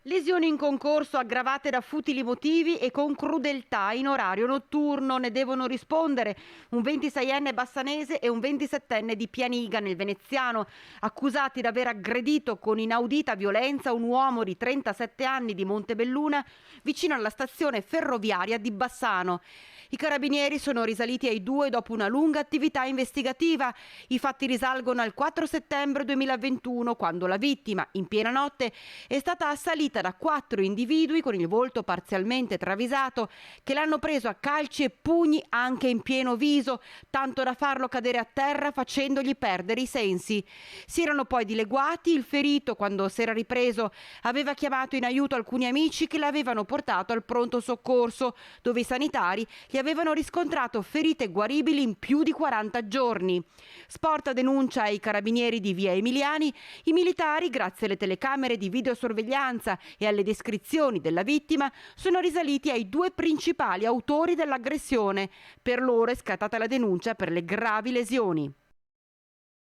Lesioni in concorso aggravate da futili motivi e con crudeltà in orario notturno. Ne devono rispondere un 26enne bassanese e un 27enne di Pianiga nel Veneziano, accusati di aver aggredito con inaudita violenza un uomo di 37 anni di Montebelluna vicino alla stazione ferroviaria di Bassano. I carabinieri sono risaliti ai due dopo una lunga attività investigativa. I fatti risalgono al 4 settembre 2021, quando la vittima, in piena notte, è stata assalita da 4 individui con il volto parzialmente travisato che l'hanno preso a calci e pugni anche in pieno viso, tanto da farlo cadere a terra facendogli perdere i sensi. Si erano poi dileguati. Il ferito, quando si era ripreso, aveva chiamato in aiuto alcuni amici che l'avevano portato al pronto soccorso, dove i sanitari gli avevano riscontrato ferite guaribili in più di 40 giorni. Sporta denuncia ai carabinieri di Via Emiliani. I militari, grazie alle telecamere di videosorveglianza e alle descrizioni della vittima, sono risaliti ai due principali autori dell'aggressione. Per loro è scattata la denuncia per le gravi lesioni.